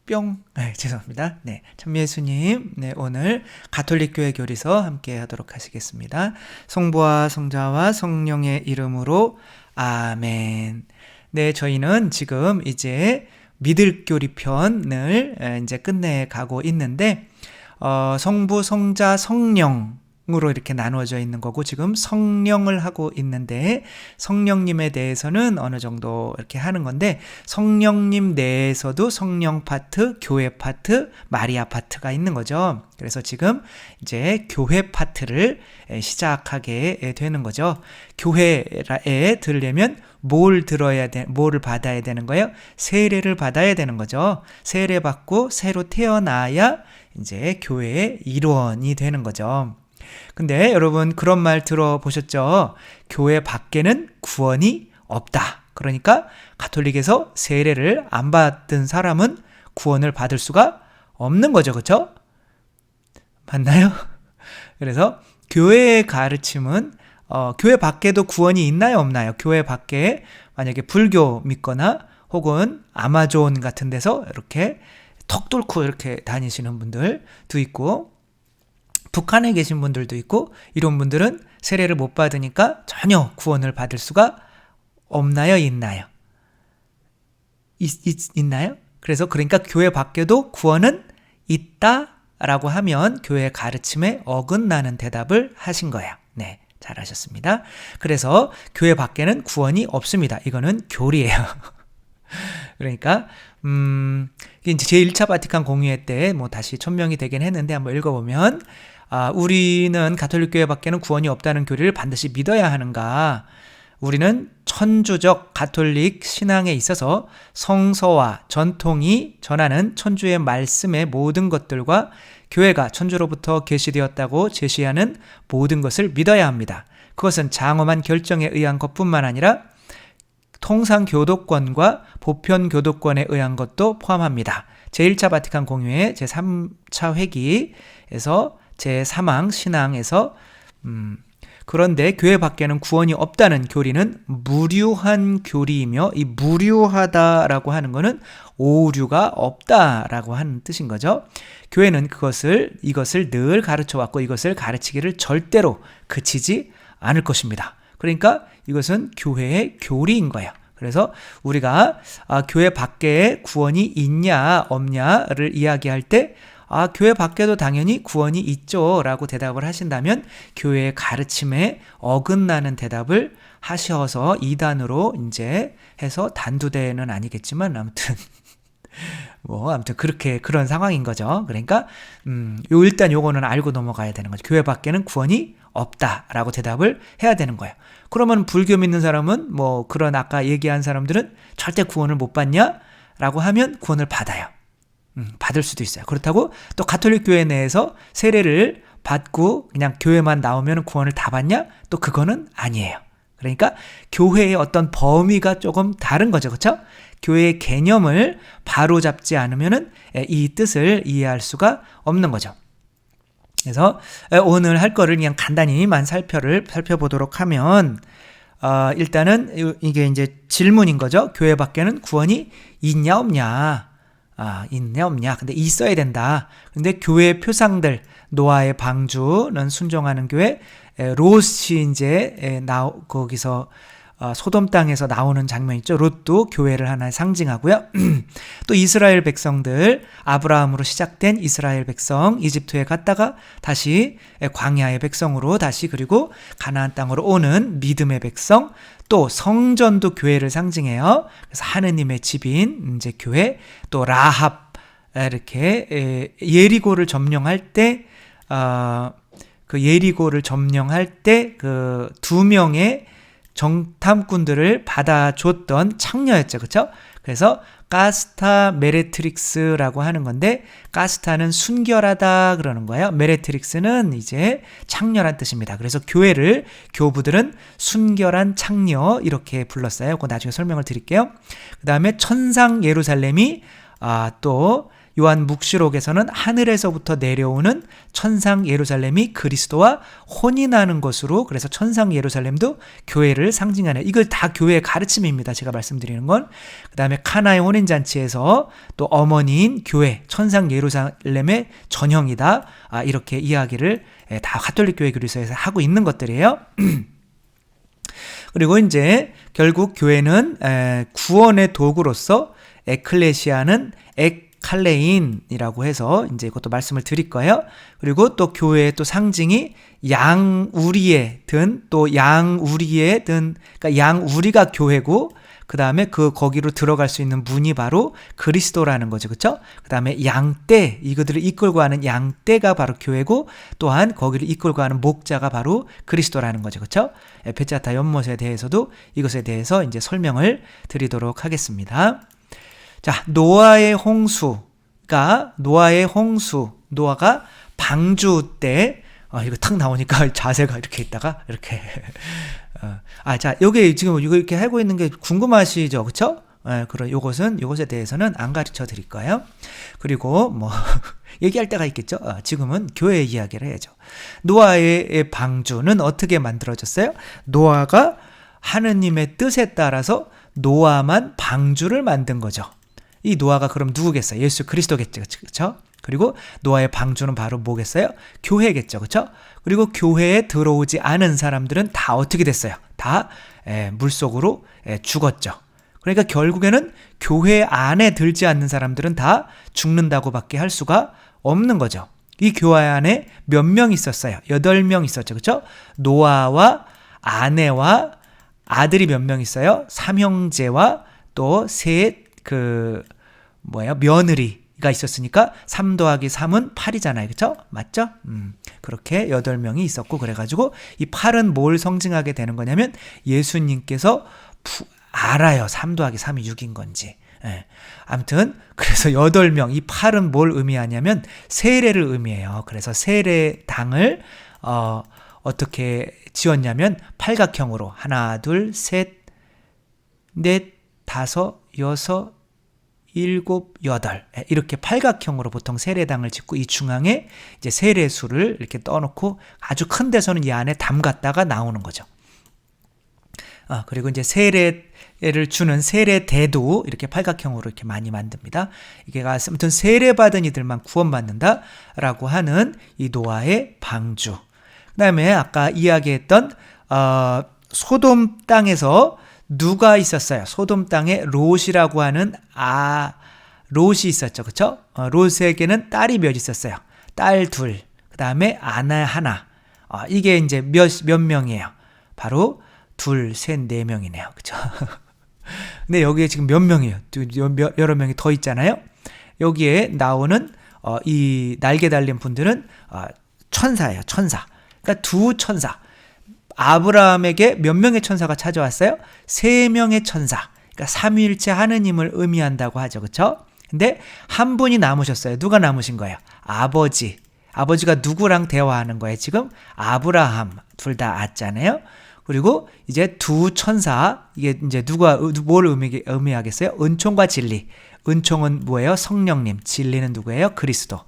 뿅. 네, 죄송합니다. 네, 천미예수님, 네, 오늘 가톨릭 교회 교리서 함께 하도록 하시겠습니다. 성부와 성자와 성령의 이름으로 아멘. 네, 저희는 지금 이제 믿을 교리 편을 이제 끝내가고 있는데, 성부, 성자, 성령으로 이렇게 나누어져 있는 거고, 지금 성령을 하고 있는데, 성령님에 대해서는 어느 정도 이렇게 하는 건데, 성령님 내에서도 성령 파트, 교회 파트, 마리아 파트가 있는 거죠. 그래서 지금 이제 교회 파트를 시작하게 되는 거죠. 교회에 들으려면 뭐를 받아야 되는 거예요? 세례를 받아야 되는 거죠. 세례 받고 새로 태어나야 이제 교회의 일원이 되는 거죠. 근데 여러분 그런 말 들어보셨죠? 교회 밖에는 구원이 없다. 그러니까 가톨릭에서 세례를 안 받은 사람은 구원을 받을 수가 없는 거죠. 그렇죠? 맞나요? 그래서 교회의 가르침은 교회 밖에도 구원이 있나요? 없나요? 교회 밖에 만약에 불교 믿거나 혹은 아마존 같은 데서 이렇게 턱 뚫고 이렇게 다니시는 분들도 있고, 북한에 계신 분들도 있고, 이런 분들은 세례를 못 받으니까 전혀 구원을 받을 수가 없나요? 있나요? 있나요? 그러니까 교회 밖에도 구원은 있다라고 하면 교회 가르침에 어긋나는 대답을 하신 거예요. 네, 잘하셨습니다. 그래서 교회 밖에는 구원이 없습니다. 이거는 교리예요. 그러니까 이제 제1차 바티칸 공의회 때 뭐 다시 천명이 되긴 했는데 한번 읽어보면, 우리는 가톨릭 교회 밖에는 구원이 없다는 교리를 반드시 믿어야 하는가? 우리는 천주적 가톨릭 신앙에 있어서 성서와 전통이 전하는 천주의 말씀의 모든 것들과 교회가 천주로부터 계시되었다고 제시하는 모든 것을 믿어야 합니다. 그것은 장엄한 결정에 의한 것뿐만 아니라 통상교도권과 보편교도권에 의한 것도 포함합니다. 제1차 바티칸 공의회 제3차 회기에서 제3항 신앙에서 그런데 교회 밖에는 구원이 없다는 교리는 무류한 교리이며, 이 무류하다라고 하는 것은 오류가 없다라고 하는 뜻인 거죠. 교회는 이것을 늘 가르쳐왔고 이것을 가르치기를 절대로 그치지 않을 것입니다. 그러니까 이것은 교회의 교리인 거예요. 그래서 우리가 교회 밖에 구원이 있냐 없냐를 이야기할 때 교회 밖에도 당연히 구원이 있죠 라고 대답을 하신다면 교회의 가르침에 어긋나는 대답을 하셔서 이단으로 이제 해서 단두대는 아니겠지만 아무튼 그런 상황인 거죠. 그러니까 일단 요거는 알고 넘어가야 되는 거죠. 교회 밖에는 구원이 없다라고 대답을 해야 되는 거예요. 그러면 불교 믿는 사람은 그런 아까 얘기한 사람들은 절대 구원을 못 받냐라고 하면 구원을 받아요. 받을 수도 있어요. 그렇다고 또 가톨릭 교회 내에서 세례를 받고 그냥 교회만 나오면 구원을 다 받냐? 또 그거는 아니에요. 그러니까 교회의 어떤 범위가 조금 다른 거죠. 그렇죠? 교회의 개념을 바로 잡지 않으면은 이 뜻을 이해할 수가 없는 거죠. 그래서 오늘 할 거를 그냥 간단히만 살펴보도록 하면, 일단은 이게 이제 질문인 거죠. 교회 밖에는 구원이 있냐 없냐? 있냐 없냐? 근데 있어야 된다. 근데 교회의 표상들, 노아의 방주는 순종하는 교회, 롯이 이제 거기서 소돔 땅에서 나오는 장면 있죠. 롯도 교회를 하나 상징하고요. 또 이스라엘 백성들, 아브라함으로 시작된 이스라엘 백성, 이집트에 갔다가 다시 광야의 백성으로 다시 그리고 가나안 땅으로 오는 믿음의 백성, 또 성전도 교회를 상징해요. 그래서 하느님의 집인 이제 교회, 또 라합, 이렇게 예리고를 점령할 때 그 예리고를 점령할 때 그 2명의 정탐꾼들을 받아줬던 창녀였죠. 그렇죠? 그래서 가스타 메레트릭스라고 하는 건데, 가스타는 순결하다 그러는 거예요. 메레트릭스는 이제 창녀란 뜻입니다. 그래서 교부들은 순결한 창녀 이렇게 불렀어요. 그거 나중에 설명을 드릴게요. 그 다음에 천상 예루살렘이 또 요한 묵시록에서는 하늘에서부터 내려오는 천상 예루살렘이 그리스도와 혼인하는 것으로, 그래서 천상 예루살렘도 교회를 상징하는, 이걸 다 교회의 가르침입니다. 제가 말씀드리는 건. 그 다음에 카나의 혼인잔치에서 또 어머니인 교회, 천상 예루살렘의 전형이다. 이렇게 이야기를 다 가톨릭 교회 교리서에서 하고 있는 것들이에요. 그리고 이제 결국 교회는 구원의 도구로서, 에클레시아는 에칼레인이라고 해서 이제 그것도 말씀을 드릴 거예요. 그리고 또 교회의 또 상징이 양우리에 든, 또 양우리에 든, 그러니까 양우리가 교회고, 그 다음에 거기로 들어갈 수 있는 문이 바로 그리스도라는 거죠. 그쵸? 그 다음에 양떼, 이거들을 이끌고 가는 양떼가 바로 교회고, 또한 거기를 이끌고 가는 목자가 바로 그리스도라는 거죠. 그쵸? 베자타 연못에 대해서도 이것에 대해서 이제 설명을 드리도록 하겠습니다. 자, 노아의 홍수가 노아가 방주 때, 이거 탁 나오니까 자세가 이렇게 있다가, 이렇게. 자, 여기 지금 이거 이렇게 하고 있는 게 궁금하시죠? 그쵸? 그럼 요것에 대해서는 안 가르쳐 드릴 거예요. 그리고 얘기할 때가 있겠죠? 지금은 교회 이야기를 해야죠. 노아의 방주는 어떻게 만들어졌어요? 노아가 하느님의 뜻에 따라서 노아만 방주를 만든 거죠. 이 노아가 그럼 누구겠어요? 예수 그리스도겠죠. 그렇죠? 그리고 노아의 방주는 바로 뭐겠어요? 교회겠죠. 그렇죠? 그리고 교회에 들어오지 않은 사람들은 다 어떻게 됐어요? 다 물속으로 죽었죠. 그러니까 결국에는 교회 안에 들지 않는 사람들은 다 죽는다고밖에 할 수가 없는 거죠. 이 교회 안에 몇 명 있었어요? 8명 있었죠. 그렇죠? 노아와 아내와 아들이 몇 명 있어요? 삼형제와 또 며느리가 있었으니까 3 더하기 3은 8이잖아요. 그쵸? 맞죠? 그렇게 8명이 있었고, 그래가지고 이 8은 뭘 상징하게 되는 거냐면 예수님께서 알아요. 3 더하기 3이 6인 건지. 아무튼 그래서 8명, 이 8은 뭘 의미하냐면 세례를 의미해요. 그래서 세례당을 어떻게 지었냐면 팔각형으로 1, 2, 셋, 넷, 5, 6, 7, 8 이렇게 팔각형으로 보통 세례당을 짓고, 이 중앙에 이제 세례수를 이렇게 떠놓고 아주 큰 데서는 이 안에 담갔다가 나오는 거죠. 그리고 이제 세례를 주는 세례대도 이렇게 팔각형으로 이렇게 많이 만듭니다. 이게 아무튼 세례받은 이들만 구원받는다라고 하는 이 노아의 방주. 그 다음에 아까 이야기했던 소돔 땅에서 누가 있었어요? 소돔 땅에 롯이라고 하는 롯이 있었죠. 그쵸? 롯에게는 딸이 몇 있었어요? 딸 2, 그 다음에 아내 1. 이게 이제 몇 명이에요? 바로 2, 3, 4명이네요. 그쵸? 근데 여기에 지금 몇 명이에요? 여러 명이 더 있잖아요. 여기에 나오는 이 날개 달린 분들은 천사예요. 천사. 그러니까 2 천사. 아브라함에게 몇 명의 천사가 찾아왔어요? 3명의 천사. 그러니까 삼위일체 하느님을 의미한다고 하죠. 그렇죠? 근데 한 분이 남으셨어요. 누가 남으신 거예요? 아버지. 아버지가 누구랑 대화하는 거예요? 지금 아브라함. 둘 다 아잖아요. 그리고 이제 2 천사. 이게 이제 뭘 의미하겠어요? 은총과 진리. 은총은 뭐예요? 성령님. 진리는 누구예요? 그리스도.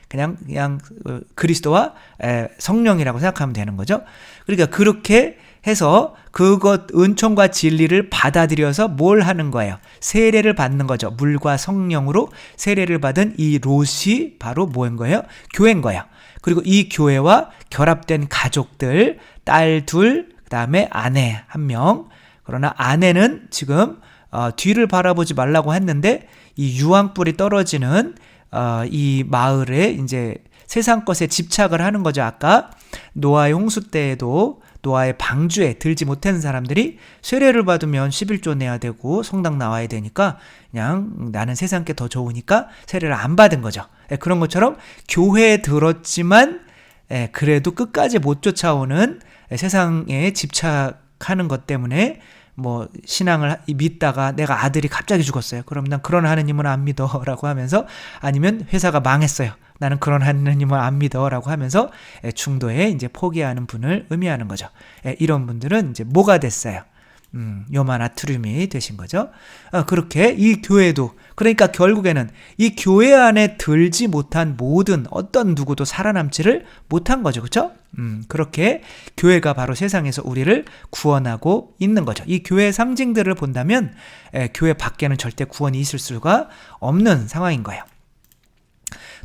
그냥 그리스도와 성령이라고 생각하면 되는 거죠. 그러니까 그렇게 해서 그것 은총과 진리를 받아들여서 뭘 하는 거예요? 세례를 받는 거죠. 물과 성령으로 세례를 받은 이 롯이 바로 뭐인 거예요? 교회인 거예요. 그리고 이 교회와 결합된 가족들, 딸 2, 그 다음에 아내 1명. 그러나 아내는 지금 뒤를 바라보지 말라고 했는데 이 유황불이 떨어지는 이 마을에 이제 세상 것에 집착을 하는 거죠. 아까 노아의 홍수 때에도 노아의 방주에 들지 못한 사람들이 세례를 받으면 11조 내야 되고 성당 나와야 되니까 그냥 나는 세상 게 더 좋으니까 세례를 안 받은 거죠. 그런 것처럼 교회에 들었지만 그래도 끝까지 못 쫓아오는 세상에 집착하는 것 때문에 신앙을 믿다가 내가 아들이 갑자기 죽었어요. 그럼 난 그런 하느님은 안 믿어 라고 하면서, 아니면 회사가 망했어요. 나는 그런 하느님은 안 믿어 라고 하면서 중도에 이제 포기하는 분을 의미하는 거죠. 이런 분들은 이제 뭐가 됐어요? 요만나트륨이 되신 거죠. 그렇게 이 교회도, 그러니까 결국에는 이 교회 안에 들지 못한 모든 어떤 누구도 살아남지를 못한 거죠. 그렇죠? 그렇게 교회가 바로 세상에서 우리를 구원하고 있는 거죠. 이 교회의 상징들을 본다면 교회 밖에는 절대 구원이 있을 수가 없는 상황인 거예요.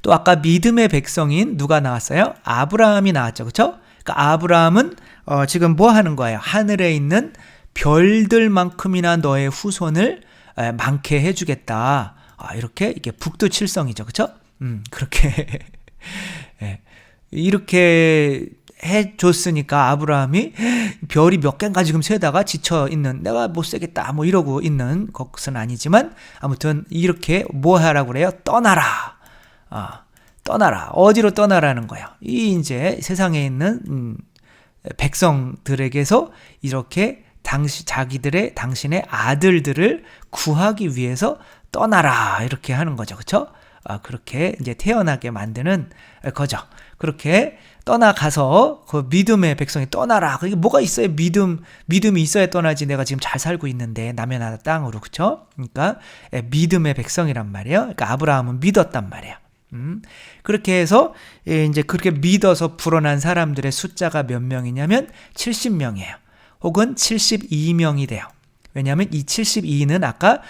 또 아까 믿음의 백성인 누가 나왔어요? 아브라함이 나왔죠. 그렇죠? 그러니까 아브라함은 지금 뭐 하는 거예요? 하늘에 있는 별들만큼이나 너의 후손을 많게 해주겠다. 이렇게 이게 북두칠성이죠, 그렇죠? 그렇게 이렇게 해줬으니까 아브라함이 별이 몇 개인가 지금 세다가 지쳐 있는, 내가 못 세겠다 뭐 이러고 있는 것은 아니지만 아무튼 이렇게 뭐 하라고 그래요? 떠나라. 떠나라. 어디로 떠나라는 거예요? 이 이제 세상에 있는 백성들에게서 이렇게 당신의 아들들을 구하기 위해서 떠나라 이렇게 하는 거죠. 그렇죠? 그렇게 이제 태어나게 만드는 거죠. 그렇게 떠나가서 그 믿음의 백성이 떠나라. 그게 뭐가 있어요? 믿음이 있어야 떠나지. 내가 지금 잘 살고 있는데 남의 나라 땅으로. 그렇죠? 그러니까 믿음의 백성이란 말이에요. 그러니까 아브라함은 믿었단 말이에요. 그렇게 해서 이제 그렇게 믿어서 불어난 사람들의 숫자가 몇 명이냐면 70명이에요. 혹은 72명이 돼요. 왜냐하면 이 72는 아까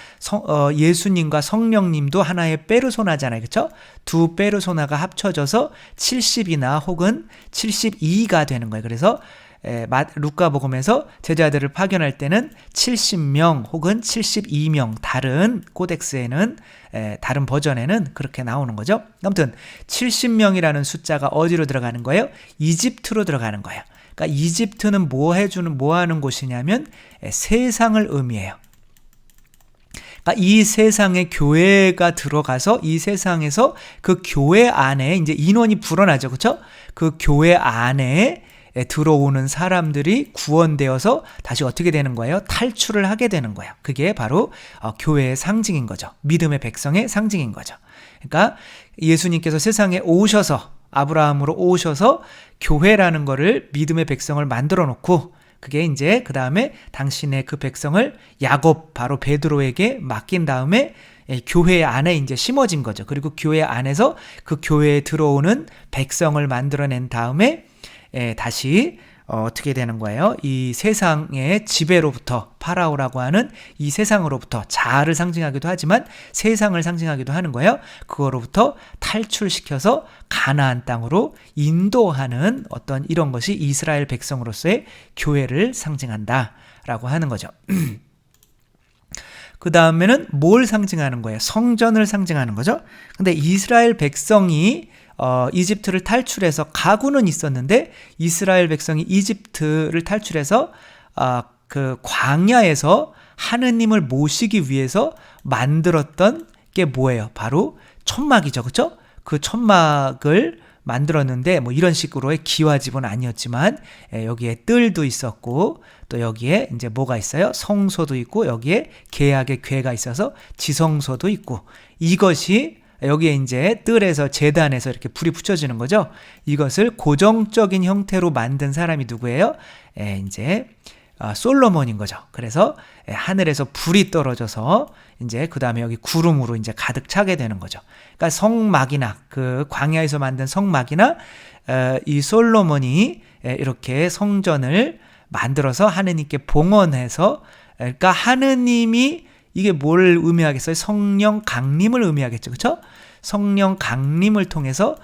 예수님과 성령님도 하나의 페르소나잖아요. 그렇죠? 두 페르소나가 합쳐져서 70이나 혹은 72가 되는 거예요. 그래서 루카복음에서 제자들을 파견할 때는 70명 혹은 72명, 다른 코덱스에는 다른 버전에는 그렇게 나오는 거죠. 아무튼 70명이라는 숫자가 어디로 들어가는 거예요? 이집트로 들어가는 거예요. 그러니까 이집트는 뭐 하는 곳이냐면 세상을 의미해요. 그러니까 이 세상에 교회가 들어가서 이 세상에서 그 교회 안에 이제 인원이 불어나죠. 그렇죠? 그 교회 안에 들어오는 사람들이 구원되어서 다시 어떻게 되는 거예요? 탈출을 하게 되는 거예요. 그게 바로 교회의 상징인 거죠. 믿음의 백성의 상징인 거죠. 그러니까 예수님께서 세상에 오셔서 아브라함으로 오셔서 교회라는 거를 믿음의 백성을 만들어 놓고 그게 이제 그 다음에 당신의 그 백성을 야곱 바로 베드로에게 맡긴 다음에 교회 안에 이제 심어진 거죠. 그리고 교회 안에서 그 교회에 들어오는 백성을 만들어낸 다음에 다시 어떻게 되는 거예요? 이 세상의 지배로부터 파라오라고 하는 이 세상으로부터 자아를 상징하기도 하지만 세상을 상징하기도 하는 거예요. 그거로부터 탈출시켜서 가나안 땅으로 인도하는 어떤 이런 것이 이스라엘 백성으로서의 교회를 상징한다라고 하는 거죠. 그 다음에는 뭘 상징하는 거예요? 성전을 상징하는 거죠. 근데 이스라엘 백성이 이집트를 탈출해서 가고는 있었는데 이스라엘 백성이 이집트를 탈출해서 그 광야에서 하느님을 모시기 위해서 만들었던 게 뭐예요? 바로 천막이죠. 그렇죠? 그 천막을 만들었는데 뭐 이런 식으로의 기와집은 아니었지만 여기에 뜰도 있었고 또 여기에 이제 뭐가 있어요? 성소도 있고 여기에 계약의 궤가 있어서 지성소도 있고 이것이 여기에 이제 뜰에서 제단에서 이렇게 불이 붙여지는 거죠. 이것을 고정적인 형태로 만든 사람이 누구예요? 이제 솔로몬인 거죠. 그래서 하늘에서 불이 떨어져서 이제 그 다음에 여기 구름으로 이제 가득 차게 되는 거죠. 그러니까 성막이나 그 광야에서 만든 성막이나 이 솔로몬이 이렇게 성전을 만들어서 하느님께 봉헌해서 그러니까 하느님이 이게 뭘 의미하겠어요? 성령 강림을 의미하겠죠. 그렇죠? 성령 강림을 통해서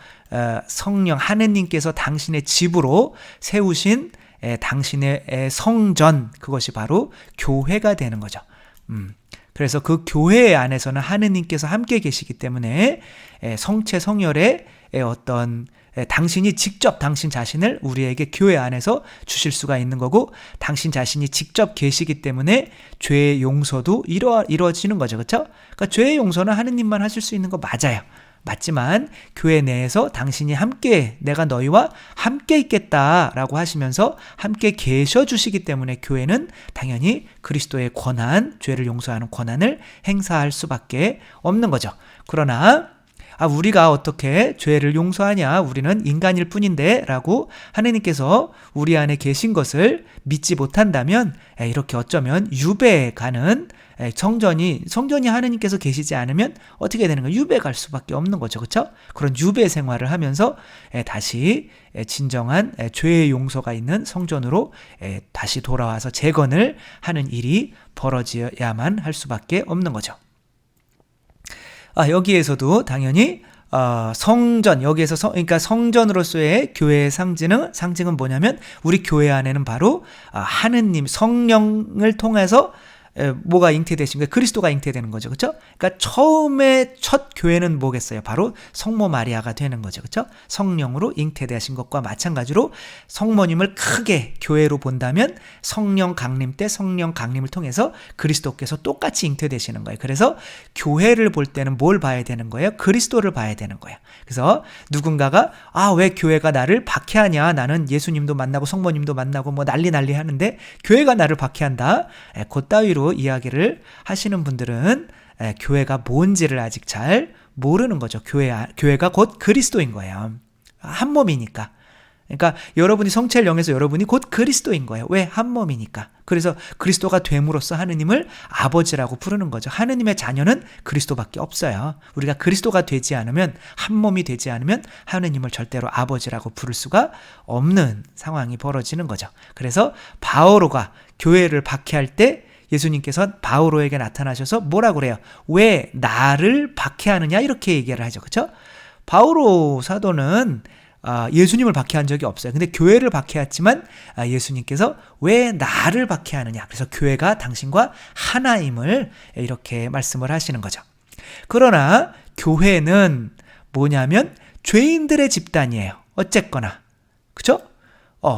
성령 하느님께서 당신의 집으로 세우신 당신의 성전, 그것이 바로 교회가 되는 거죠. 그래서 그 교회 안에서는 하느님께서 함께 계시기 때문에 성체 성혈의 어떤 당신이 직접 당신 자신을 우리에게 교회 안에서 주실 수가 있는 거고 당신 자신이 직접 계시기 때문에 죄의 용서도 이루어지는 거죠. 그렇죠? 그러니까 죄의 용서는 하느님만 하실 수 있는 거 맞아요. 맞지만 교회 내에서 당신이 함께 내가 너희와 함께 있겠다라고 하시면서 함께 계셔 주시기 때문에 교회는 당연히 그리스도의 권한, 죄를 용서하는 권한을 행사할 수밖에 없는 거죠. 그러나 우리가 어떻게 죄를 용서하냐? 우리는 인간일 뿐인데 라고 하느님께서 우리 안에 계신 것을 믿지 못한다면 이렇게 어쩌면 유배에 가는 성전이 하느님께서 계시지 않으면 어떻게 되는 거예요? 유배 갈 수밖에 없는 거죠. 그렇죠? 그런 유배 생활을 하면서 다시 진정한 죄의 용서가 있는 성전으로 다시 돌아와서 재건을 하는 일이 벌어져야만 할 수밖에 없는 거죠. 여기에서도 당연히 성전, 여기에서 그러니까 성전으로서의 교회의 상징은 뭐냐면 우리 교회 안에는 바로 하느님 성령을 통해서 뭐가 잉태되신 거예요? 그리스도가 잉태되는 거죠. 그렇죠? 그러니까 처음에 첫 교회는 뭐겠어요? 바로 성모 마리아가 되는 거죠. 그렇죠? 성령으로 잉태되신 것과 마찬가지로 성모님을 크게 교회로 본다면 성령 강림 때 성령 강림을 통해서 그리스도께서 똑같이 잉태되시는 거예요. 그래서 교회를 볼 때는 뭘 봐야 되는 거예요? 그리스도를 봐야 되는 거예요. 그래서 누군가가 왜 교회가 나를 박해하냐? 나는 예수님도 만나고 성모님도 만나고 뭐 난리 하는데 교회가 나를 박해한다. 그따위로 이야기를 하시는 분들은 교회가 뭔지를 아직 잘 모르는 거죠. 교회가 곧 그리스도인 거예요. 한 몸이니까. 그러니까 여러분이 성체를 영해서 여러분이 곧 그리스도인 거예요. 왜? 한 몸이니까. 그래서 그리스도가 됨으로써 하느님을 아버지라고 부르는 거죠. 하느님의 자녀는 그리스도밖에 없어요. 우리가 그리스도가 되지 않으면, 한 몸이 되지 않으면 하느님을 절대로 아버지라고 부를 수가 없는 상황이 벌어지는 거죠. 그래서 바오로가 교회를 박해할 때 예수님께서 바오로에게 나타나셔서 뭐라고 그래요? 왜 나를 박해하느냐? 이렇게 얘기를 하죠. 그렇죠? 바오로 사도는 예수님을 박해한 적이 없어요. 근데 교회를 박해했지만 예수님께서 왜 나를 박해하느냐? 그래서 교회가 당신과 하나임을 이렇게 말씀을 하시는 거죠. 그러나 교회는 뭐냐면 죄인들의 집단이에요. 어쨌거나. 그렇죠?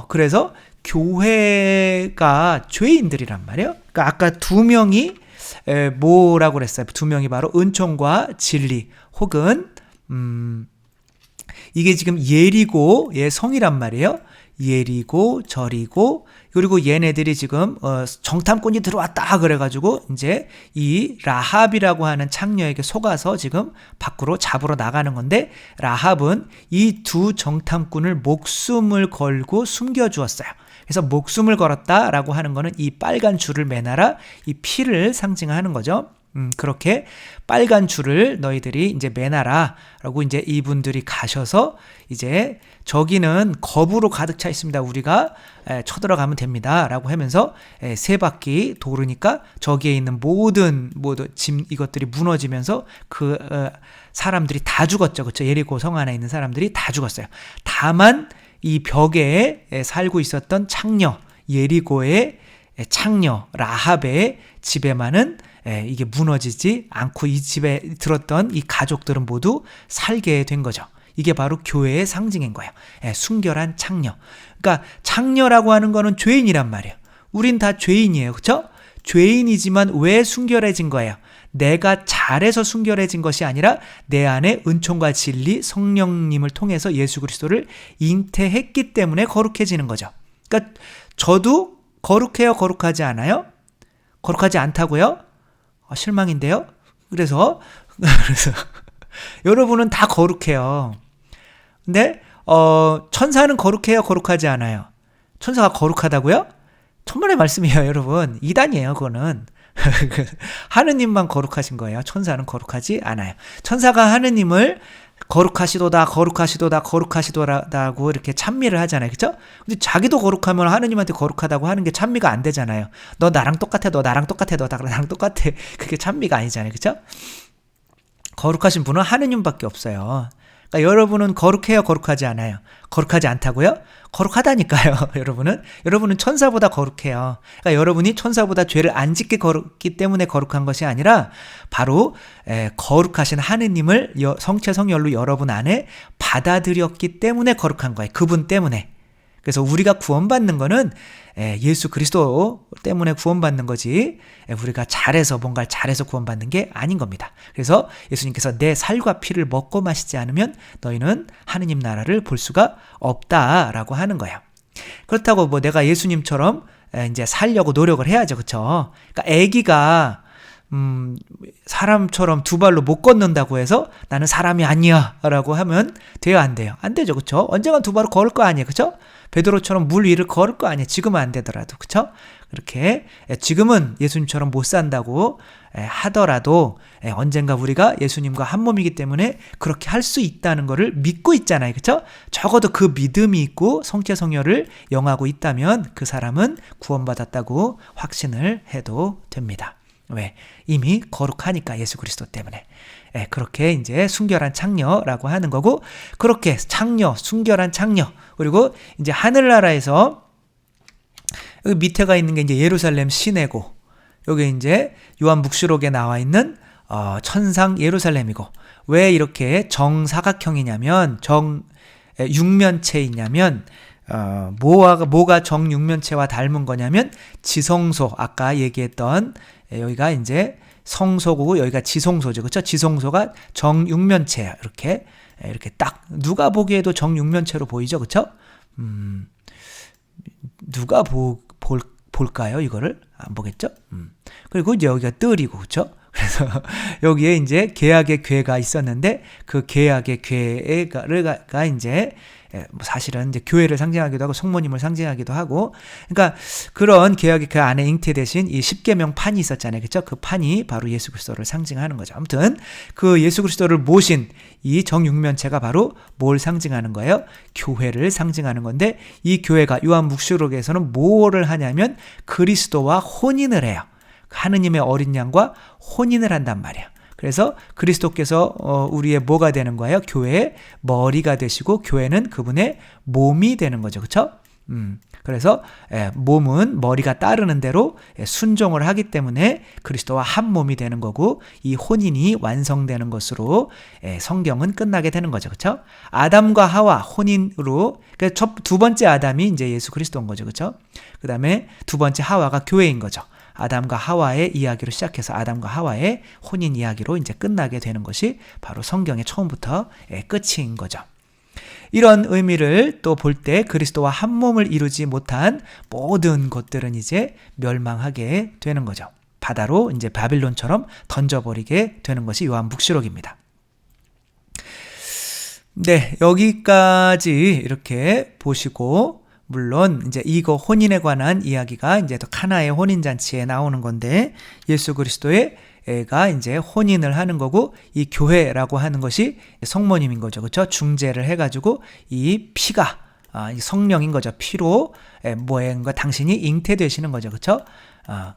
그래서 교회가 죄인들이란 말이에요. 그러니까 아까 두 명이 뭐라고 그랬어요? 두 명이 바로 은총과 진리 혹은 이게 지금 예리고의 성이란 말이에요. 예리고 저리고 그리고 얘네들이 지금 정탐꾼이 들어왔다 그래가지고 이제 이 라합이라고 하는 창녀에게 속아서 지금 밖으로 잡으러 나가는 건데 라합은 이 두 정탐꾼을 목숨을 걸고 숨겨주었어요. 그래서 목숨을 걸었다라고 하는 거는 이 빨간 줄을 매나라 이 피를 상징하는 거죠. 그렇게 빨간 줄을 너희들이 이제 매나라 라고 이제 이분들이 가셔서 이제 저기는 겁으로 가득 차 있습니다. 우리가 쳐들어가면 됩니다. 라고 하면서 세 바퀴 도르니까 저기에 있는 모든 짐 이것들이 무너지면서 그 사람들이 다 죽었죠. 그렇죠? 예리고 성 안에 있는 사람들이 다 죽었어요. 다만 이 벽에 살고 있었던 창녀, 예리고의 창녀 라합의 집에만은 이게 무너지지 않고 이 집에 들었던 이 가족들은 모두 살게 된 거죠. 이게 바로 교회의 상징인 거예요. 순결한 창녀. 그러니까 창녀라고 하는 거는 죄인이란 말이에요. 우린 다 죄인이에요. 그렇죠? 죄인이지만 왜 순결해진 거예요? 내가 잘해서 순결해진 것이 아니라 내 안에 은총과 진리, 성령님을 통해서 예수 그리스도를 잉태했기 때문에 거룩해지는 거죠. 그러니까 저도 거룩해요? 거룩하지 않아요? 거룩하지 않다고요? 실망인데요? 그래서 여러분은 다 거룩해요. 근데 천사는 거룩해요? 거룩하지 않아요? 천사가 거룩하다고요? 천만의 말씀이에요, 여러분. 이단이에요, 그거는. 하느님만 거룩하신 거예요. 천사는 거룩하지 않아요. 천사가 하느님을 거룩하시도다고 이렇게 찬미를 하잖아요. 그렇죠? 근데 자기도 거룩하면 하느님한테 거룩하다고 하는 게 찬미가 안 되잖아요. 너 나랑 똑같아. 너 나랑 똑같아. 그게 찬미가 아니잖아요. 그렇죠? 거룩하신 분은 하느님밖에 없어요. 그러니까 여러분은 거룩해요? 거룩하지 않아요? 거룩하지 않다고요? 거룩하다니까요. 여러분은 천사보다 거룩해요. 그러니까 여러분이 천사보다 죄를 안 짓게 거룩기 때문에 거룩한 것이 아니라 바로 거룩하신 하느님을 성체 성혈로 여러분 안에 받아들였기 때문에 거룩한 거예요. 그분 때문에. 그래서 우리가 구원받는 거는 예수 그리스도 때문에 구원받는 거지 우리가 뭔가를 잘해서 구원받는 게 아닌 겁니다. 그래서 예수님께서 내 살과 피를 먹고 마시지 않으면 너희는 하느님 나라를 볼 수가 없다라고 하는 거예요. 그렇다고 내가 예수님처럼 이제 살려고 노력을 해야죠. 그렇죠? 그러니까 아기가 사람처럼 두 발로 못 걷는다고 해서 나는 사람이 아니야 라고 하면 돼요, 안 돼요? 안 되죠, 그쵸? 언젠간 두 발로 걸을 거 아니에요, 그쵸? 베드로처럼 물 위를 걸을 거 아니에요. 지금은 안 되더라도, 그쵸? 그렇게 지금은 예수님처럼 못 산다고 하더라도 언젠가 우리가 예수님과 한 몸이기 때문에 그렇게 할 수 있다는 것을 믿고 있잖아요, 그쵸? 적어도 그 믿음이 있고 성취성혈을 영하고 있다면 그 사람은 구원받았다고 확신을 해도 됩니다. 왜? 이미 거룩하니까, 예수 그리스도 때문에. 그렇게 이제 순결한 창녀라고 하는 거고, 그렇게 창녀, 순결한 창녀, 그리고 이제 하늘나라에서 여기 밑에가 있는 게 이제 예루살렘 시내고, 여기 이제 요한묵시록에 나와 있는 천상 예루살렘이고, 왜 이렇게 정사각형이냐면, 육면체이냐면, 뭐가 정육면체와 닮은 거냐면 지성소, 아까 얘기했던 여기가 이제 성소고 여기가 지성소죠, 그렇죠? 지성소가 정육면체야. 이렇게 딱 누가 보기에도 정육면체로 보이죠, 그렇죠? 누가 볼까요? 이거를 안 보겠죠? 그리고 이제 여기가 뜰이고, 그렇죠? 그래서 여기에 이제 계약의 궤가 있었는데 그 계약의 궤가 이제 사실은 이제 교회를 상징하기도 하고 성모님을 상징하기도 하고, 그러니까 그런 계약의 그 안에 잉태되신 이 십계명 판이 있었잖아요, 그렇죠? 그 판이 바로 예수 그리스도를 상징하는 거죠. 아무튼 그 예수 그리스도를 모신 이 정육면체가 바로 뭘 상징하는 거예요? 교회를 상징하는 건데, 이 교회가 요한묵시록에서는 뭐를 하냐면 그리스도와 혼인을 해요. 하느님의 어린 양과 혼인을 한단 말이에요. 그래서 그리스도께서 우리의 뭐가 되는 거예요? 교회의 머리가 되시고 교회는 그분의 몸이 되는 거죠, 그렇죠? 그래서 몸은 머리가 따르는 대로 순종을 하기 때문에 그리스도와 한 몸이 되는 거고, 이 혼인이 완성되는 것으로 성경은 끝나게 되는 거죠, 그렇죠? 아담과 하와 혼인으로, 그러니까 두 번째 아담이 이제 예수 그리스도인 거죠, 그렇죠? 그 다음에 두 번째 하와가 교회인 거죠. 아담과 하와의 이야기로 시작해서 아담과 하와의 혼인 이야기로 이제 끝나게 되는 것이 바로 성경의 처음부터 끝인 거죠. 이런 의미를 또 볼 때 그리스도와 한 몸을 이루지 못한 모든 것들은 이제 멸망하게 되는 거죠. 바다로 이제 바빌론처럼 던져버리게 되는 것이 요한묵시록입니다. 네, 여기까지 이렇게 보시고, 물론 이제 이거 혼인에 관한 이야기가 이제 또 카나의 혼인잔치에 나오는 건데, 예수 그리스도의 가 이제 혼인을 하는 거고, 이 교회라고 하는 것이 성모님인 거죠, 그렇죠? 중재를 해가지고 이 피가 성령인 거죠. 피로 뭐인가 당신이 잉태되시는 거죠, 그렇죠?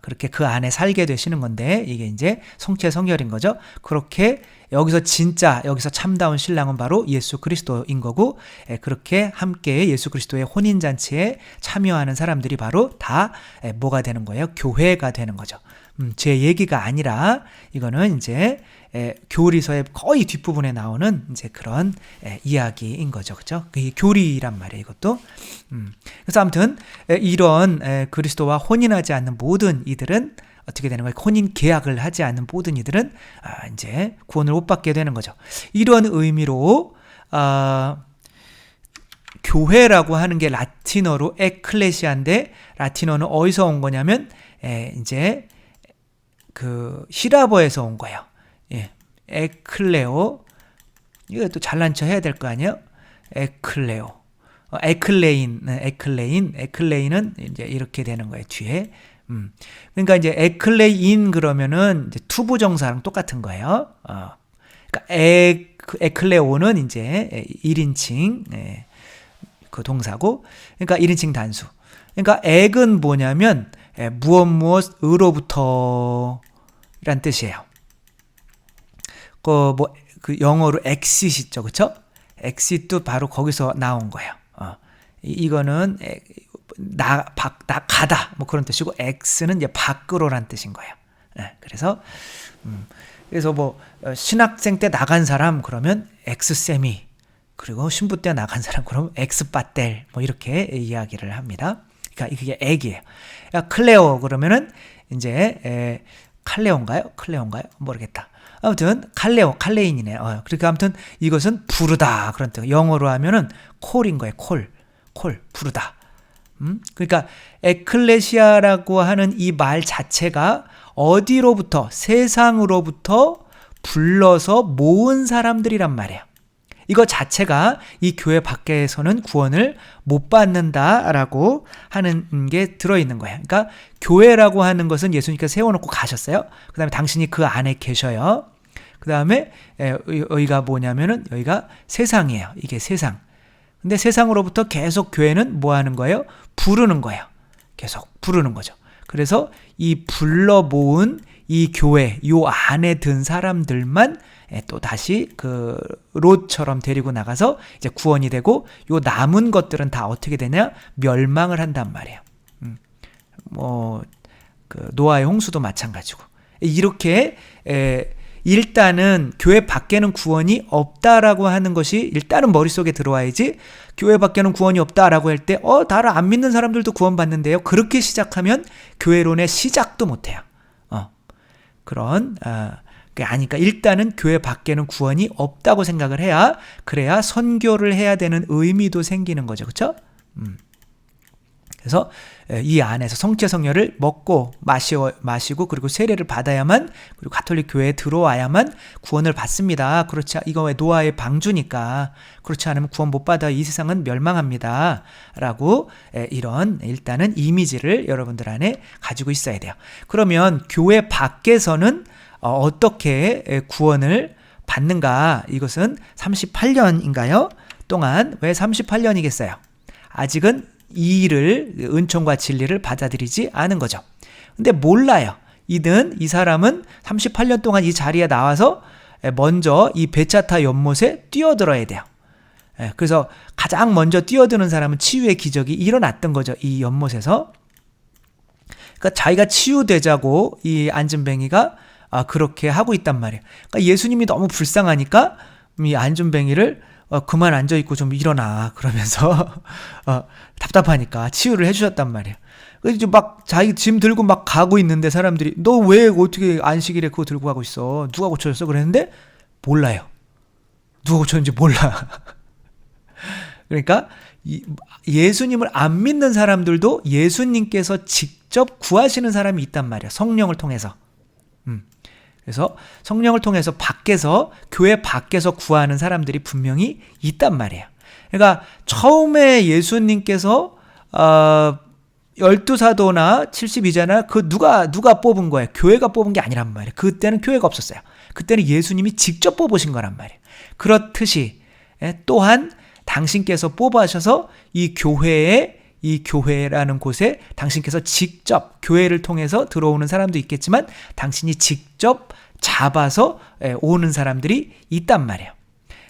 그렇게 그 안에 살게 되시는 건데, 이게 이제 성체 성혈인 거죠. 그렇게 여기서 참다운 신랑은 바로 예수 그리스도인 거고, 그렇게 함께 예수 그리스도의 혼인잔치에 참여하는 사람들이 바로 다 뭐가 되는 거예요? 교회가 되는 거죠. 제 얘기가 아니라 이거는 이제 교리서의 거의 뒷부분에 나오는 이제 그런 이야기인 거죠, 그렇죠? 이 교리란 말이에요, 이것도. 그래서 아무튼 이런 그리스도와 혼인하지 않는 모든 이들은 어떻게 되는 거예요? 혼인 계약을 하지 않는 모든 이들은 이제 구원을 못 받게 되는 거죠. 이런 의미로 교회라고 하는 게 라틴어로 에클레시아인데, 라틴어는 어디서 온 거냐면 이제 그 히라버에서 온 거예요. 예, 에클레오. 이거 또 잘난 척 해야 될 거 아니에요? 에클레오. 에클레인은 이제 이렇게 되는 거예요, 뒤에. 그러니까 이제 에클레인 그러면은 이제 투부정사랑 똑같은 거예요. 그러니까 에클레오는 이제 1인칭 그 동사고, 그러니까 1인칭 단수. 그러니까 액은 뭐냐면 무엇으로부터 란 뜻이에요. 그 영어로 exit 있죠, 그렇죠? exit도 바로 거기서 나온 거예요. 이거는 가다 뭐 그런 뜻이고, x는 이제 밖으로란 뜻인 거예요. 그래서 뭐 신학생 때 나간 사람 그러면 엑스세미, 그리고 신부 때 나간 사람 그러면 엑스빠텔, 뭐 이렇게 이야기를 합니다. 그러니까 이게 액이에요. 그러니까 클레오 그러면은 이제 칼레오인가요? 모르겠다. 아무튼 칼레인이네요. 그러니까 아무튼 이것은 부르다 그런 뜻. 영어로 하면은 콜인 거예요. 콜 부르다. 그러니까 에클레시아라고 하는 이 말 자체가 어디로부터? 세상으로부터 불러서 모은 사람들이란 말이에요. 이거 자체가 이 교회 밖에서는 구원을 못 받는다라고 하는 게 들어있는 거예요. 그러니까 교회라고 하는 것은 예수님께서 세워놓고 가셨어요. 그 다음에 당신이 그 안에 계셔요. 그 다음에 여기가 뭐냐면은 여기가 세상이에요. 이게 세상. 근데 세상으로부터 계속 교회는 뭐 하는 거예요? 부르는 거예요. 계속 부르는 거죠. 그래서 이 불러 모은 이 교회, 요 안에 든 사람들만 또 다시 그 롯처럼 데리고 나가서 이제 구원이 되고, 요 남은 것들은 다 어떻게 되냐? 멸망을 한단 말이에요. 그 노아의 홍수도 마찬가지고. 이렇게 일단은 교회 밖에는 구원이 없다라고 하는 것이 일단은 머릿속에 들어와야지, 교회 밖에는 구원이 없다라고 할 때 다른 안 믿는 사람들도 구원받는데요, 그렇게 시작하면 교회론의 시작도 못해요. 그러니까 일단은 교회 밖에는 구원이 없다고 생각을 해야, 그래야 선교를 해야 되는 의미도 생기는 거죠. 그렇죠? 그래서 이 안에서 성체 성녀를 먹고 마시고 그리고 세례를 받아야만, 그리고 가톨릭 교회에 들어와야만 구원을 받습니다. 그렇지, 이거 왜 노아의 방주니까, 그렇지 않으면 구원 못 받아, 이 세상은 멸망합니다 라고 이런 일단은 이미지를 여러분들 안에 가지고 있어야 돼요. 그러면 교회 밖에서는 어떻게 구원을 받는가? 이것은 38년인가요? 동안, 왜 38년이겠어요? 아직은 이 일을, 은총과 진리를 받아들이지 않은 거죠. 근데 몰라요. 이 사람은 38년 동안 이 자리에 나와서 먼저 이 베차타 연못에 뛰어들어야 돼요. 그래서 가장 먼저 뛰어드는 사람은 치유의 기적이 일어났던 거죠. 이 연못에서. 그러니까 자기가 치유되자고 이 안진뱅이가 그렇게 하고 있단 말이에요. 그러니까 예수님이 너무 불쌍하니까 이 안진뱅이를 그만 앉아있고 좀 일어나, 그러면서 답답하니까 치유를 해주셨단 말이에요. 이제 막 자기 짐 들고 막 가고 있는데 사람들이 너 왜 어떻게 안식일에 그거 들고 가고 있어? 누가 고쳐줬어? 그랬는데 몰라요. 누가 고쳤는지 몰라. 그러니까 예수님을 안 믿는 사람들도 예수님께서 직접 구하시는 사람이 있단 말이에요. 성령을 통해서. 그래서 성령을 통해서 밖에서, 교회 밖에서 구하는 사람들이 분명히 있단 말이에요. 그러니까 처음에 예수님께서 12사도나 72자나 그 누가 뽑은 거예요. 교회가 뽑은 게 아니란 말이에요. 그때는 교회가 없었어요. 그때는 예수님이 직접 뽑으신 거란 말이에요. 그렇듯이 또한 당신께서 뽑아셔서 이 교회라는 곳에 당신께서 직접 교회를 통해서 들어오는 사람도 있겠지만, 당신이 직접 잡아서 오는 사람들이 있단 말이에요.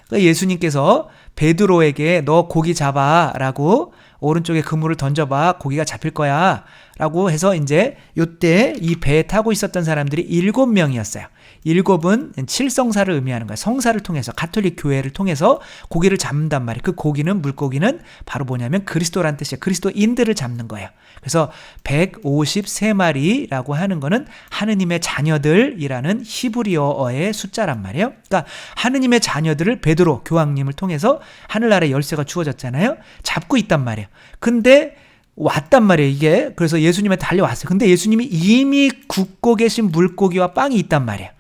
그러니까 예수님께서 베드로에게 너 고기 잡아 라고, 오른쪽에 그물을 던져봐, 고기가 잡힐 거야 라고 해서 이제 요때 이 배에 타고 있었던 사람들이 7명이었어요. 7은 칠성사를 의미하는 거예요. 성사를 통해서, 가톨릭 교회를 통해서 고기를 잡는단 말이에요. 그 고기는, 물고기는 바로 뭐냐면 그리스도란 뜻이에요. 그리스도인들을 잡는 거예요. 그래서 153마리라고 하는 거는 하느님의 자녀들이라는 히브리어의 숫자란 말이에요. 그러니까 하느님의 자녀들을 베드로 교황님을 통해서 하늘나라의 열쇠가 주어졌잖아요. 잡고 있단 말이에요. 근데 왔단 말이에요, 이게. 그래서 예수님한테 달려왔어요. 근데 예수님이 이미 굽고 계신 물고기와 빵이 있단 말이에요.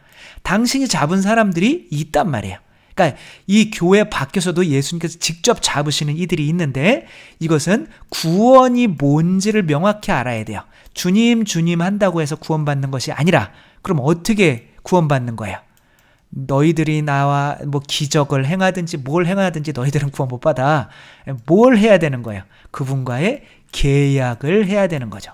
당신이 잡은 사람들이 있단 말이에요. 그러니까 이 교회 밖에서도 예수님께서 직접 잡으시는 이들이 있는데, 이것은 구원이 뭔지를 명확히 알아야 돼요. 주님 한다고 해서 구원받는 것이 아니라, 그럼 어떻게 구원받는 거예요? 너희들이 나와 뭐 기적을 행하든지 뭘 행하든지 너희들은 구원 못 받아. 뭘 해야 되는 거예요? 그분과의 계약을 해야 되는 거죠.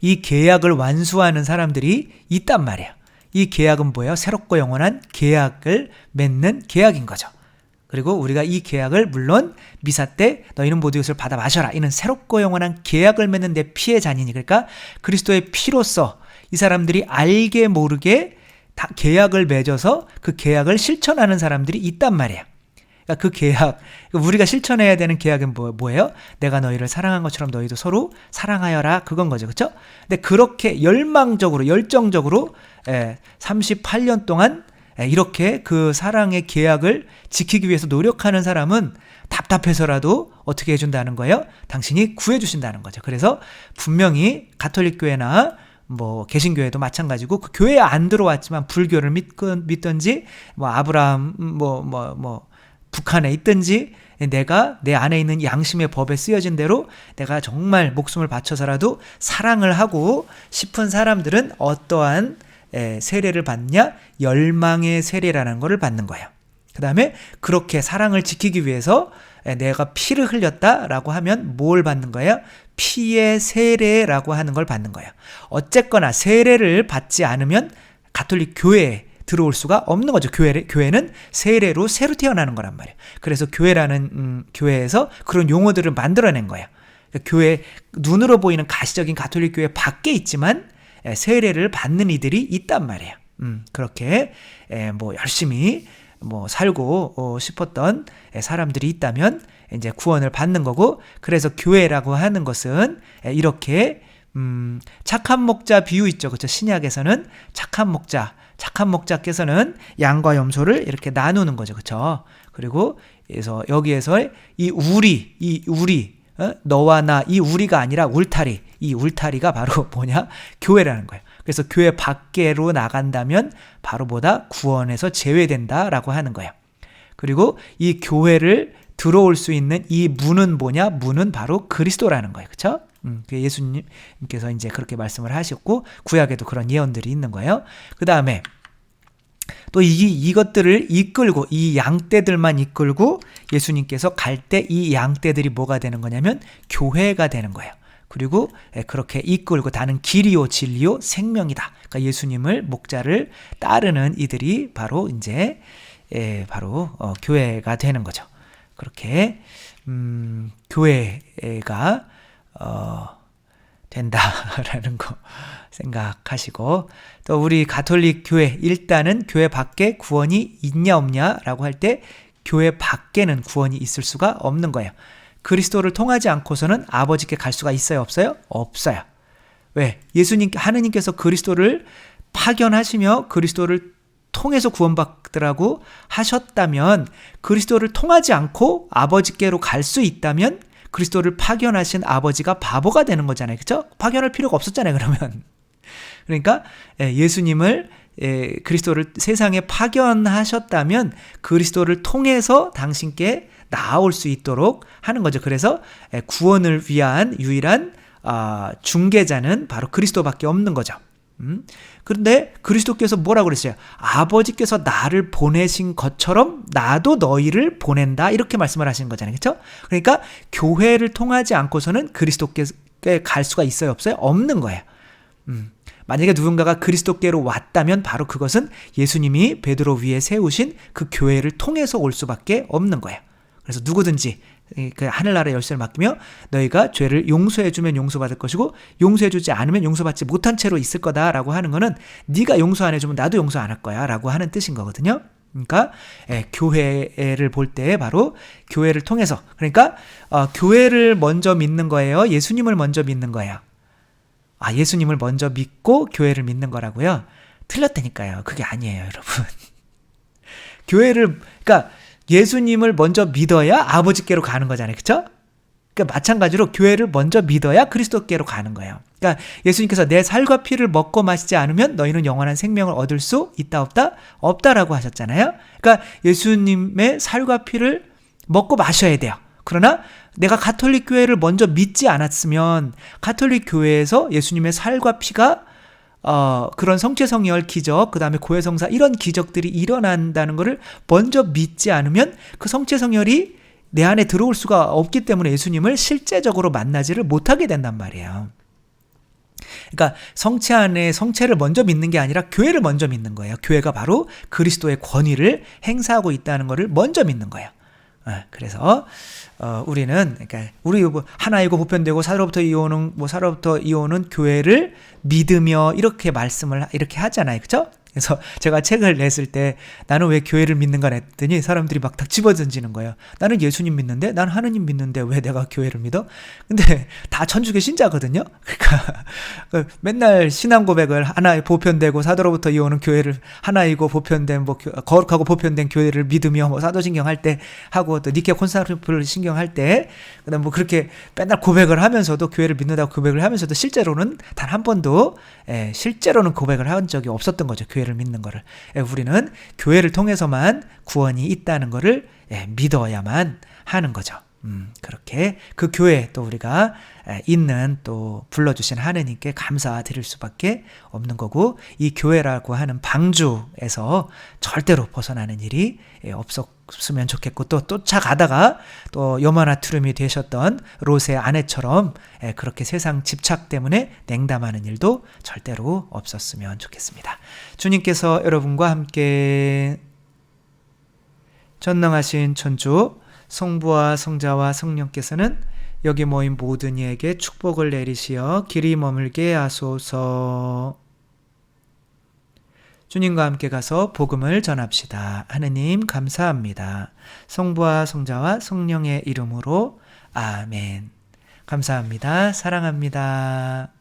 이 계약을 완수하는 사람들이 있단 말이에요. 이 계약은 뭐예요? 새롭고 영원한 계약을 맺는 계약인 거죠. 그리고 우리가 이 계약을 물론 미사 때 너희는 모두 이것을 받아 마셔라, 이는 새롭고 영원한 계약을 맺는 내 피의 잔이니, 그러니까 그리스도의 피로써 이 사람들이 알게 모르게 다 계약을 맺어서 그 계약을 실천하는 사람들이 있단 말이에요. 그러니까 그 계약, 우리가 실천해야 되는 계약은 뭐예요? 내가 너희를 사랑한 것처럼 너희도 서로 사랑하여라, 그건 거죠. 그렇죠? 근데 그렇게 열망적으로, 열정적으로 38년 동안 이렇게 그 사랑의 계약을 지키기 위해서 노력하는 사람은 답답해서라도 어떻게 해준다는 거예요? 당신이 구해주신다는 거죠. 그래서 분명히 가톨릭 교회나 뭐 개신교회도 마찬가지고 그 교회에 안 들어왔지만 불교를 믿든지 뭐 아브라함 뭐 북한에 있든지 내가 내 안에 있는 양심의 법에 쓰여진 대로 내가 정말 목숨을 바쳐서라도 사랑을 하고 싶은 사람들은 어떠한 세례를 받냐? 열망의 세례라는 것을 받는 거예요. 그 다음에 그렇게 사랑을 지키기 위해서 내가 피를 흘렸다라고 하면 뭘 받는 거예요? 피의 세례라고 하는 걸 받는 거예요. 어쨌거나 세례를 받지 않으면 가톨릭 교회에 들어올 수가 없는 거죠. 교회는 세례로 새로 태어나는 거란 말이에요. 그래서 교회라는 교회에서 그런 용어들을 만들어낸 거예요. 그러니까 교회 눈으로 보이는 가시적인 가톨릭 교회 밖에 있지만 세례를 받는 이들이 있단 말이에요. 그렇게 뭐 열심히 뭐 살고 싶었던 사람들이 있다면 이제 구원을 받는 거고, 그래서 교회라고 하는 것은 이렇게 착한 목자 비유 있죠. 그렇죠? 신약에서는 착한 목자께서는 양과 염소를 이렇게 나누는 거죠. 그렇죠? 그리고 그래서 여기에서 이 우리 너와 나, 이 우리가 아니라 울타리, 이 울타리가 바로 뭐냐? 교회라는 거예요. 그래서 교회 밖으로 나간다면 바로 뭐다? 구원에서 제외된다라고 하는 거예요. 그리고 이 교회를 들어올 수 있는 이 문은 뭐냐? 문은 바로 그리스도라는 거예요. 그렇죠? 예수님께서 이제 그렇게 말씀을 하셨고 구약에도 그런 예언들이 있는 거예요. 그 다음에 또 이것들을 이끌고 이 양떼들만 이끌고 예수님께서 갈 때 이 양떼들이 뭐가 되는 거냐면 교회가 되는 거예요. 그리고 그렇게 이끌고 다는 길이요 진리요 생명이다. 그러니까 예수님을 목자를 따르는 이들이 바로 이제 바로 교회가 되는 거죠. 그렇게 교회가 된다라는 거 생각하시고, 또 우리 가톨릭 교회 일단은 교회 밖에 구원이 있냐 없냐라고 할 때 교회 밖에는 구원이 있을 수가 없는 거예요. 그리스도를 통하지 않고서는 아버지께 갈 수가 있어요, 없어요? 없어요. 왜? 하느님께서 그리스도를 파견하시며 그리스도를 통해서 구원받더라고 하셨다면, 그리스도를 통하지 않고 아버지께로 갈 수 있다면 그리스도를 파견하신 아버지가 바보가 되는 거잖아요. 그렇죠? 파견할 필요가 없었잖아요, 그러면. 그러니까 예수님을 그리스도를 세상에 파견하셨다면 그리스도를 통해서 당신께 나아올 수 있도록 하는 거죠. 그래서 구원을 위한 유일한 중개자는 바로 그리스도밖에 없는 거죠. 그런데 그리스도께서 뭐라고 그랬어요? 아버지께서 나를 보내신 것처럼 나도 너희를 보낸다, 이렇게 말씀을 하시는 거잖아요. 그렇죠? 그러니까 교회를 통하지 않고서는 그리스도께 갈 수가 있어요, 없어요? 없는 거예요. 만약에 누군가가 그리스도께로 왔다면 바로 그것은 예수님이 베드로 위에 세우신 그 교회를 통해서 올 수밖에 없는 거예요. 그래서 누구든지 그 하늘나라 열쇠를 맡기며 너희가 죄를 용서해주면 용서받을 것이고 용서해주지 않으면 용서받지 못한 채로 있을 거다라고 하는 거는 네가 용서 안 해주면 나도 용서 안 할 거야 라고 하는 뜻인 거거든요. 그러니까 교회를 볼 때 바로 교회를 통해서, 그러니까 교회를 먼저 믿는 거예요, 예수님을 먼저 믿는 거예요? 예수님을 먼저 믿고 교회를 믿는 거라고요? 틀렸다니까요. 그게 아니에요, 여러분. 그러니까 예수님을 먼저 믿어야 아버지께로 가는 거잖아요. 그렇죠? 그러니까 마찬가지로 교회를 먼저 믿어야 그리스도께로 가는 거예요. 그러니까 예수님께서 내 살과 피를 먹고 마시지 않으면 너희는 영원한 생명을 얻을 수 있다 없다? 없다라고 하셨잖아요. 그러니까 예수님의 살과 피를 먹고 마셔야 돼요. 그러나 내가 가톨릭 교회를 먼저 믿지 않았으면 가톨릭 교회에서 예수님의 살과 피가 그런 성취성열 기적, 그 다음에 고해성사 이런 기적들이 일어난다는 것을 먼저 믿지 않으면 그 성취성열이 내 안에 들어올 수가 없기 때문에 예수님을 실제적으로 만나지를 못하게 된단 말이에요. 그러니까 성체 안에 성체를 먼저 믿는 게 아니라 교회를 먼저 믿는 거예요. 교회가 바로 그리스도의 권위를 행사하고 있다는 것을 먼저 믿는 거예요. 그래서 우리는, 그러니까 우리 하나이고 보편되고 사로부터 이오는 교회를 믿으며 이렇게 말씀을 이렇게 하잖아요, 그렇죠? 그래서 제가 책을 냈을 때 나는 왜 교회를 믿는가 했더니 사람들이 막 다 집어던지는 거예요. 나는 예수님 믿는데, 나는 하느님 믿는데 왜 내가 교회를 믿어? 근데 다 천주교 신자거든요. 그러니까 맨날 신앙 고백을 하나에 보편되고 사도로부터 이오는 교회를 하나이고 보편된 뭐 거룩하고 보편된 교회를 믿으며 뭐 사도신경 할 때 하고 또 니케 콘스탄티노플 신경 할 때 그다음 뭐 그렇게 맨날 고백을 하면서도 교회를 믿는다고 고백을 하면서도 실제로는 단 한 번도 실제로는 고백을 한 적이 없었던 거죠. 교회를 믿는 거를. 우리는 교회를 통해서만 구원이 있다는 거를 믿어야만 하는 거죠. 그렇게 그 교회 또 우리가 있는 또 불러주신 하느님께 감사드릴 수밖에 없는 거고, 이 교회라고 하는 방주에서 절대로 벗어나는 일이 없었으면 좋겠고, 또 쫓아가다가 또 요마나트름이 되셨던 롯의 아내처럼 그렇게 세상 집착 때문에 냉담하는 일도 절대로 없었으면 좋겠습니다. 주님께서 여러분과 함께 전능하신 천주 성부와 성자와 성령께서는 여기 모인 모든 이에게 축복을 내리시어 길이 머물게 하소서. 주님과 함께 가서 복음을 전합시다. 하느님 감사합니다. 성부와 성자와 성령의 이름으로 아멘. 감사합니다. 사랑합니다.